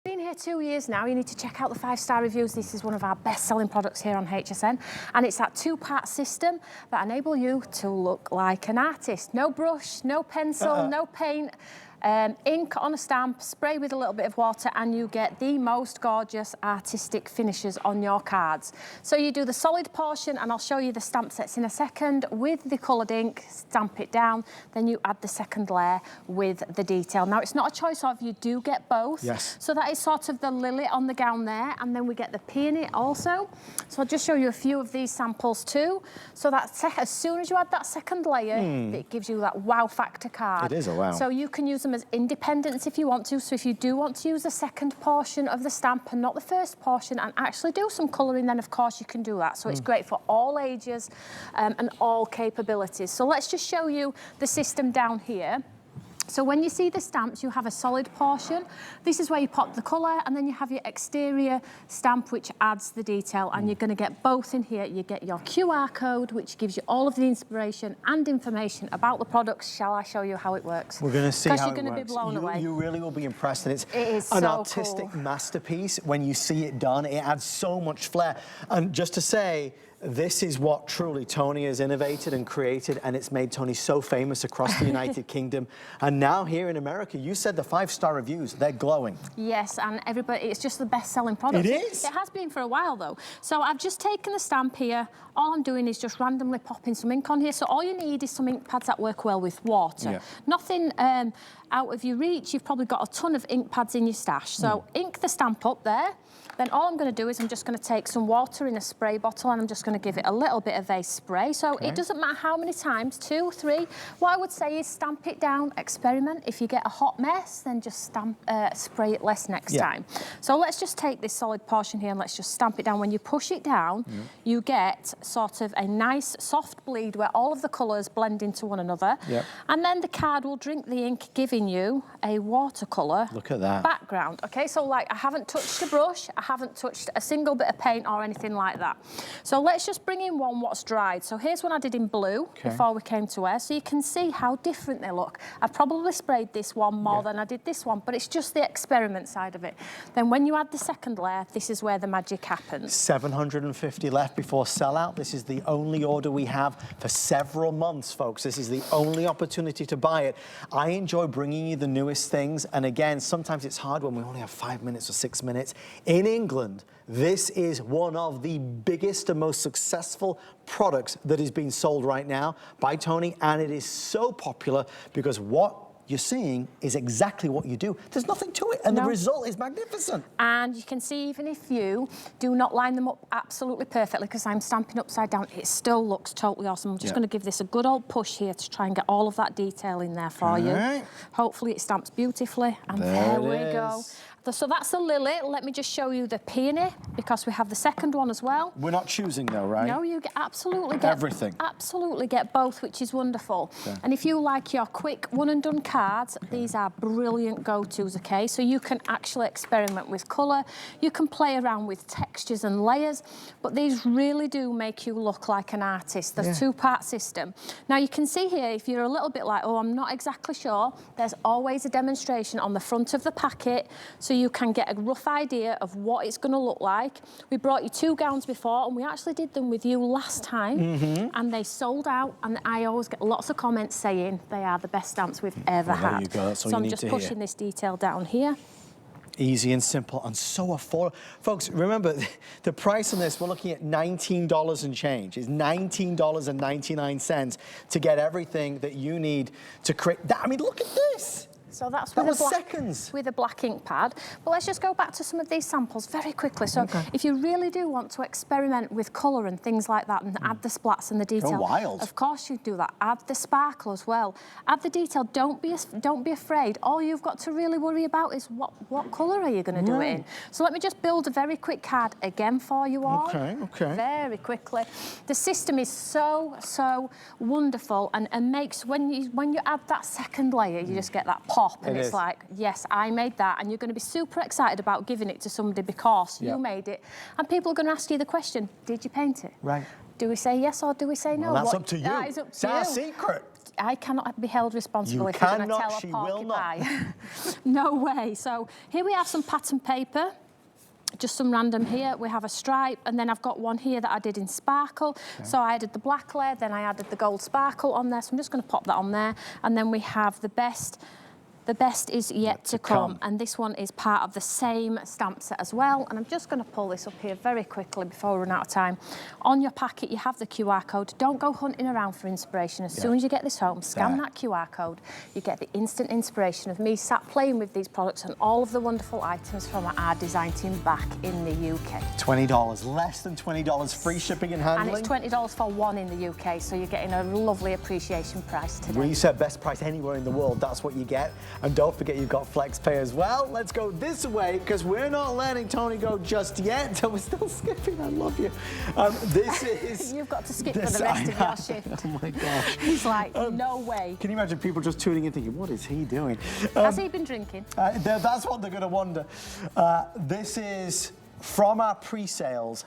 Been here 2 years now. You need to check out the 5-star reviews. This is one of our best-selling products here on HSN, and it's that 2-part system that enable you to look like an artist. No brush, no pencil, no paint. Ink on a stamp, spray with a little bit of water, and you get the most gorgeous artistic finishes on your cards. So you do the solid portion, and I'll show you the stamp sets in a second with the coloured ink, stamp it down, then you add the second layer with the detail. Now, it's not a choice of, you do get both. Yes. So that is sort of the lily on the gown there, and then we get the peony also. So I'll just show you a few of these samples too. So that as soon as you add that second layer, it gives you that wow factor card. It is a wow. So you can use them as independents if you want to. So if you do want to use the second portion of the stamp and not the first portion and actually do some colouring, then of course you can do that. So it's great for all ages and all capabilities. So let's just show you the system down here. So when you see the stamps, you have a solid portion. This is where you pop the colour, and then you have your exterior stamp, which adds the detail, and you're going to get both in here. You get your QR code, which gives you all of the inspiration and information about the products. Shall I show you how it works? We're going to see how it works. Because you're going to be blown away. You really will be impressed, and it is an so artistic cool. masterpiece. When you see it done, it adds so much flair. And just to say, this is what truly Tony has innovated and created, and it's made Tony so famous across the United Kingdom. And now here in America, you said the 5-star reviews, they're glowing. Yes, and everybody, it's just the best-selling product. It is? It has been for a while, though. So I've just taken the stamp here. All I'm doing is just randomly popping some ink on here. So all you need is some ink pads that work well with water. Yeah. Nothing out of your reach. You've probably got a ton of ink pads in your stash. So ink the stamp up there. Then all I'm going to do is I'm just going to take some water in a spray bottle, and I'm just going to give it a little bit of a spray. So it doesn't matter how many times, 2, 3. What I would say is stamp it down, experiment. If you get a hot mess, then just spray it less next time. So let's just take this solid portion here and let's just stamp it down. When you push it down, you get sort of a nice soft bleed where all of the colours blend into one another. And then the card will drink the ink, giving you a watercolour background. Okay, so like I haven't touched a brush, I haven't touched a single bit of paint or anything like that. So let's just bring in one what's dried. So here's one I did in blue before we came to air, so you can see how different they look. I probably sprayed this one more than I did this one, but it's just the experiment side of it. Then when you add the second layer, this is where the magic happens. 750 left before sellout. This is the only order we have for several months, folks. This is the only opportunity to buy it. I enjoy bringing you the newest things, and again, sometimes it's hard when we only have 5 minutes or 6 minutes. In England, this is one of the biggest and most successful products that is being sold right now by Tony, and it is so popular because what you're seeing is exactly what you do. There's nothing to it, and the result is magnificent. And you can see, even if you do not line them up absolutely perfectly, because I'm stamping upside down, it still looks totally awesome. I'm just going to give this a good old push here to try and get all of that detail in there for you. Hopefully it stamps beautifully, and there we go. So that's the lily. Let me just show you the peony, because we have the second one as well. We're not choosing though, right? No, you absolutely get everything. Absolutely get both, which is wonderful. And if you like your quick one and done cards, these are brilliant go-tos, okay? So you can actually experiment with colour, you can play around with textures and layers, but these really do make you look like an artist. The 2-part system. Now you can see here, if you're a little bit like, oh, I'm not exactly sure, there's always a demonstration on the front of the packet, so you can get a rough idea of what it's going to look like. We brought you 2 gowns before, and we actually did them with you last time, and they sold out, and I always get lots of comments saying they are the best stamps we've ever had. There you go. That's all so you I'm need just to pushing this detail down here. Easy and simple and so affordable. Folks, remember, the price on this, we're looking at $19 and change. It's $19.99 to get everything that you need to create that. I mean, look at this. So that's with a black ink pad. But let's just go back to some of these samples very quickly. So if you really do want to experiment with colour and things like that, and add the splats and the detail, go wild. Of course you do that. Add the sparkle as well. Add the detail. Don't be afraid. All you've got to really worry about is what colour are you going to do it in. So let me just build a very quick card again for you all. Very quickly. The system is so wonderful, and makes when you add that second layer, you just get that pop. And it's like, yes, I made that, and you're going to be super excited about giving it to somebody because you made it. And people are going to ask you the question, did you paint it? Do we say yes or do we say no? Well, that's up to you. That is up to you. It's our secret. I cannot be held responsible You if you're going to cannot, tell a she will not. porcupine. No way. So here we have some pattern paper. Just some random here. We have a stripe, and then I've got one here that I did in sparkle. Okay. So I added the black layer, then I added the gold sparkle on there. So I'm just going to pop that on there. And then we have the best. The best is yet to come. And this one is part of the same stamp set as well. And I'm just going to pull this up here very quickly before we run out of time. On your packet, you have the QR code. Don't go hunting around for inspiration. As soon as you get this home, scan that QR code. You get the instant inspiration of me sat playing with these products and all of the wonderful items from our design team back in the UK. $20, less than $20, free shipping and handling. And it's $20 for one in the UK, so you're getting a lovely appreciation price today. We said best price anywhere in the world, that's what you get. And don't forget you've got FlexPay as well. Let's go this way, because we're not letting Tony go just yet. So we're still skipping, I love you. This is... You've got to skip for the rest of your shift. Oh my gosh. He's like, no way. Can you imagine people just tuning in thinking, what is he doing? Has he been drinking? That's what they're going to wonder. This is from our pre-sales